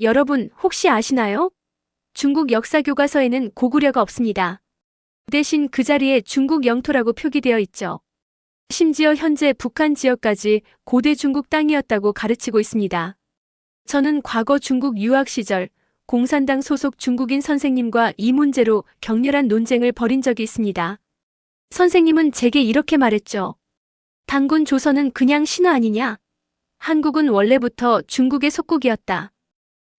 여러분 혹시 아시나요? 중국 역사 교과서에는 고구려가 없습니다. 대신 그 자리에 중국 영토라고 표기되어 있죠. 심지어 현재 북한 지역까지 고대 중국 땅이었다고 가르치고 있습니다. 저는 과거 중국 유학 시절 공산당 소속 중국인 선생님과 이 문제로 격렬한 논쟁을 벌인 적이 있습니다. 선생님은 제게 이렇게 말했죠. 단군 조선은 그냥 신화 아니냐? 한국은 원래부터 중국의 속국이었다.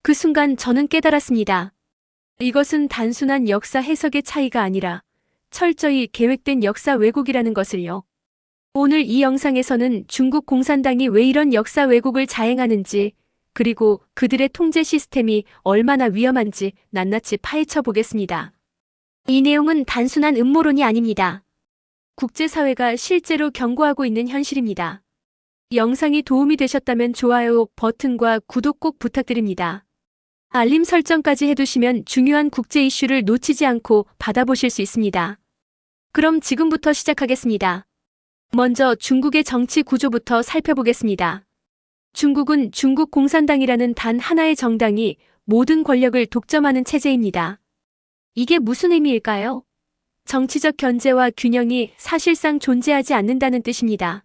그 순간 저는 깨달았습니다. 이것은 단순한 역사 해석의 차이가 아니라 철저히 계획된 역사 왜곡이라는 것을요. 오늘 이 영상에서는 중국 공산당이 왜 이런 역사 왜곡을 자행하는지, 그리고 그들의 통제 시스템이 얼마나 위험한지 낱낱이 파헤쳐 보겠습니다. 이 내용은 단순한 음모론이 아닙니다. 국제사회가 실제로 경고하고 있는 현실입니다. 영상이 도움이 되셨다면 좋아요 버튼과 구독 꼭 부탁드립니다. 알림 설정까지 해두시면 중요한 국제 이슈를 놓치지 않고 받아보실 수 있습니다. 그럼 지금부터 시작하겠습니다. 먼저 중국의 정치 구조부터 살펴보겠습니다. 중국은 중국 공산당이라는 단 하나의 정당이 모든 권력을 독점하는 체제입니다. 이게 무슨 의미일까요? 정치적 견제와 균형이 사실상 존재하지 않는다는 뜻입니다.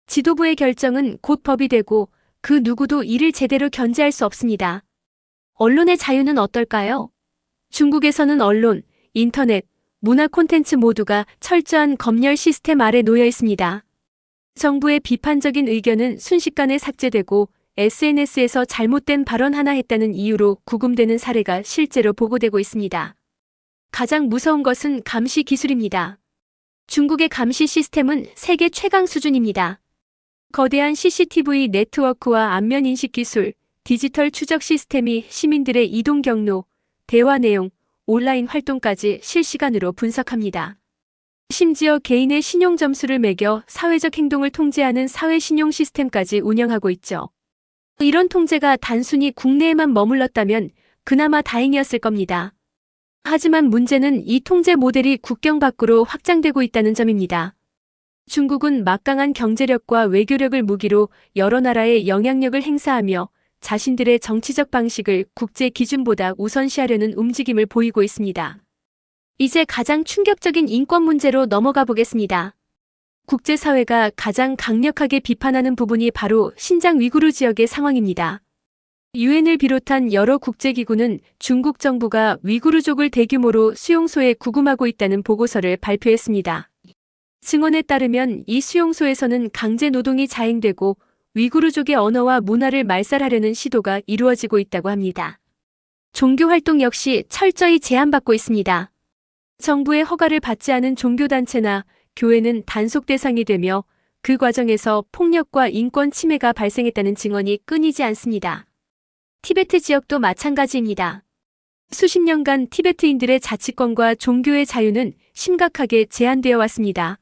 지도부의 결정은 곧 법이 되고 그 누구도 이를 제대로 견제할 수 없습니다. 언론의 자유는 어떨까요? 중국에서는 언론, 인터넷, 문화 콘텐츠 모두가 철저한 검열 시스템 아래 놓여 있습니다. 정부의 비판적인 의견은 순식간에 삭제되고 SNS에서 잘못된 발언 하나 했다는 이유로 구금되는 사례가 실제로 보고되고 있습니다. 가장 무서운 것은 감시 기술입니다. 중국의 감시 시스템은 세계 최강 수준입니다. 거대한 CCTV 네트워크와 안면 인식 기술, 디지털 추적 시스템이 시민들의 이동 경로, 대화 내용, 온라인 활동까지 실시간으로 분석합니다. 심지어 개인의 신용 점수를 매겨 사회적 행동을 통제하는 사회 신용 시스템까지 운영하고 있죠. 이런 통제가 단순히 국내에만 머물렀다면 그나마 다행이었을 겁니다. 하지만 문제는 이 통제 모델이 국경 밖으로 확장되고 있다는 점입니다. 중국은 막강한 경제력과 외교력을 무기로 여러 나라에 영향력을 행사하며 자신들의 정치적 방식을 국제 기준보다 우선시하려는 움직임을 보이고 있습니다. 이제 가장 충격적인 인권 문제로 넘어가 보겠습니다. 국제사회가 가장 강력하게 비판하는 부분이 바로 신장 위구르 지역의 상황입니다. 유엔을 비롯한 여러 국제기구는 중국 정부가 위구르족을 대규모로 수용소에 구금하고 있다는 보고서를 발표했습니다. 증언에 따르면 이 수용소에서는 강제 노동이 자행되고 위구르족의 언어와 문화를 말살하려는 시도가 이루어지고 있다고 합니다. 종교 활동 역시 철저히 제한받고 있습니다. 정부의 허가를 받지 않은 종교단체나 교회는 단속 대상이 되며 그 과정에서 폭력과 인권 침해가 발생했다는 증언이 끊이지 않습니다. 티베트 지역도 마찬가지입니다. 수십 년간 티베트인들의 자치권과 종교의 자유는 심각하게 제한되어 왔습니다.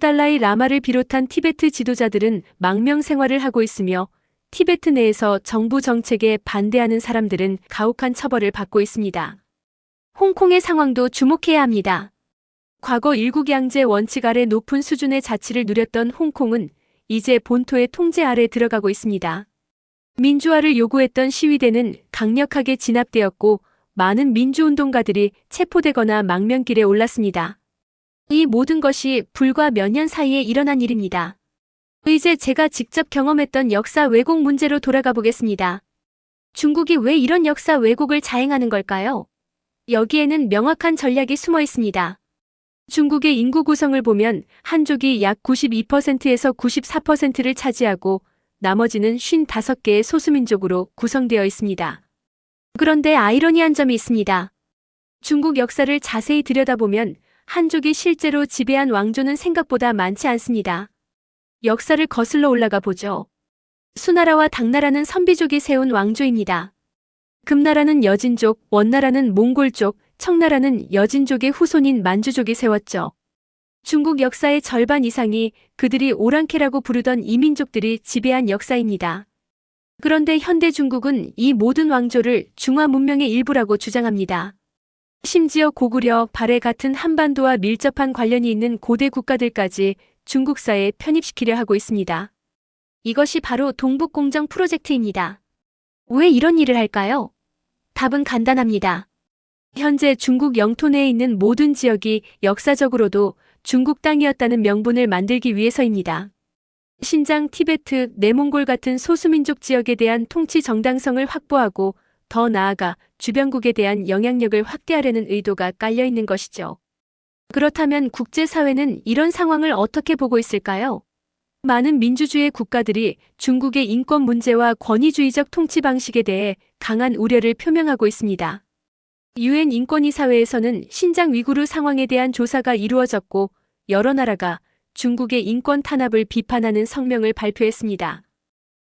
달라이 라마를 비롯한 티베트 지도자들은 망명 생활을 하고 있으며 티베트 내에서 정부 정책에 반대하는 사람들은 가혹한 처벌을 받고 있습니다. 홍콩의 상황도 주목해야 합니다. 과거 일국양제 원칙 아래 높은 수준의 자치를 누렸던 홍콩은 이제 본토의 통제 아래 들어가고 있습니다. 민주화를 요구했던 시위대는 강력하게 진압되었고 많은 민주운동가들이 체포되거나 망명길에 올랐습니다. 이 모든 것이 불과 몇 년 사이에 일어난 일입니다. 이제 제가 직접 경험했던 역사 왜곡 문제로 돌아가 보겠습니다. 중국이 왜 이런 역사 왜곡을 자행하는 걸까요? 여기에는 명확한 전략이 숨어 있습니다. 중국의 인구 구성을 보면 한족이 약 92%에서 94%를 차지하고 나머지는 55개의 소수민족으로 구성되어 있습니다. 그런데 아이러니한 점이 있습니다. 중국 역사를 자세히 들여다보면 한족이 실제로 지배한 왕조는 생각보다 많지 않습니다. 역사를 거슬러 올라가 보죠. 수나라와 당나라는 선비족이 세운 왕조입니다. 금나라는 여진족, 원나라는 몽골족, 청나라는 여진족의 후손인 만주족이 세웠죠. 중국 역사의 절반 이상이 그들이 오랑캐라고 부르던 이민족들이 지배한 역사입니다. 그런데 현대 중국은 이 모든 왕조를 중화 문명의 일부라고 주장합니다. 심지어 고구려, 발해 같은 한반도와 밀접한 관련이 있는 고대 국가들까지 중국사에 편입시키려 하고 있습니다. 이것이 바로 동북공정 프로젝트입니다. 왜 이런 일을 할까요? 답은 간단합니다. 현재 중국 영토 내에 있는 모든 지역이 역사적으로도 중국 땅이었다는 명분을 만들기 위해서입니다. 신장, 티베트, 내몽골 같은 소수민족 지역에 대한 통치 정당성을 확보하고 더 나아가 주변국에 대한 영향력을 확대하려는 의도가 깔려 있는 것이죠. 그렇다면 국제사회는 이런 상황을 어떻게 보고 있을까요? 많은 민주주의 국가들이 중국의 인권 문제와 권위주의적 통치 방식에 대해 강한 우려를 표명하고 있습니다. 유엔 인권이사회에서는 신장 위구르 상황에 대한 조사가 이루어졌고 여러 나라가 중국의 인권 탄압을 비판하는 성명을 발표했습니다.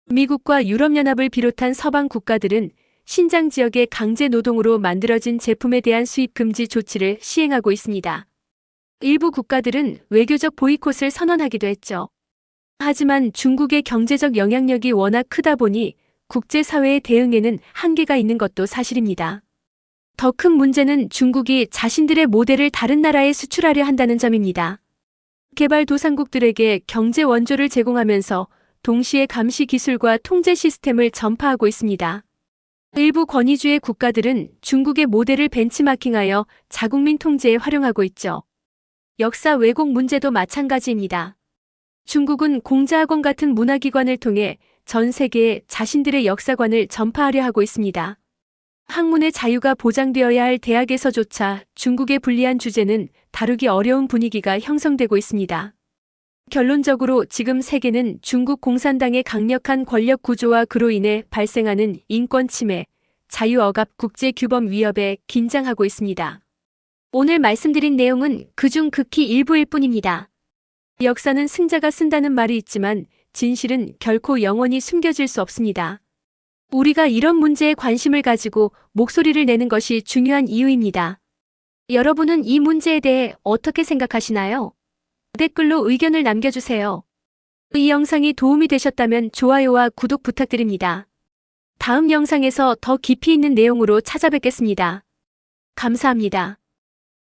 미국과 유럽연합을 비롯한 서방 국가들은 신장 지역의 강제 노동으로 만들어진 제품에 대한 수입 금지 조치를 시행하고 있습니다. 일부 국가들은 외교적 보이콧을 선언하기도 했죠. 하지만 중국의 경제적 영향력이 워낙 크다 보니 국제사회의 대응에는 한계가 있는 것도 사실입니다. 더 큰 문제는 중국이 자신들의 모델을 다른 나라에 수출하려 한다는 점입니다. 개발도상국들에게 경제 원조를 제공하면서 동시에 감시 기술과 통제 시스템을 전파하고 있습니다. 일부 권위주의 국가들은 중국의 모델을 벤치마킹하여 자국민 통제에 활용하고 있죠. 역사 왜곡 문제도 마찬가지입니다. 중국은 공자학원 같은 문화기관을 통해 전 세계에 자신들의 역사관을 전파하려 하고 있습니다. 학문의 자유가 보장되어야 할 대학에서조차 중국의 불리한 주제는 다루기 어려운 분위기가 형성되고 있습니다. 결론적으로 지금 세계는 중국 공산당의 강력한 권력 구조와 그로 인해 발생하는 인권 침해, 자유 억압, 국제 규범 위협에 긴장하고 있습니다. 오늘 말씀드린 내용은 그중 극히 일부일 뿐입니다. 역사는 승자가 쓴다는 말이 있지만 진실은 결코 영원히 숨겨질 수 없습니다. 우리가 이런 문제에 관심을 가지고 목소리를 내는 것이 중요한 이유입니다. 여러분은 이 문제에 대해 어떻게 생각하시나요? 댓글로 의견을 남겨주세요. 이 영상이 도움이 되셨다면 좋아요와 구독 부탁드립니다. 다음 영상에서 더 깊이 있는 내용으로 찾아뵙겠습니다. 감사합니다.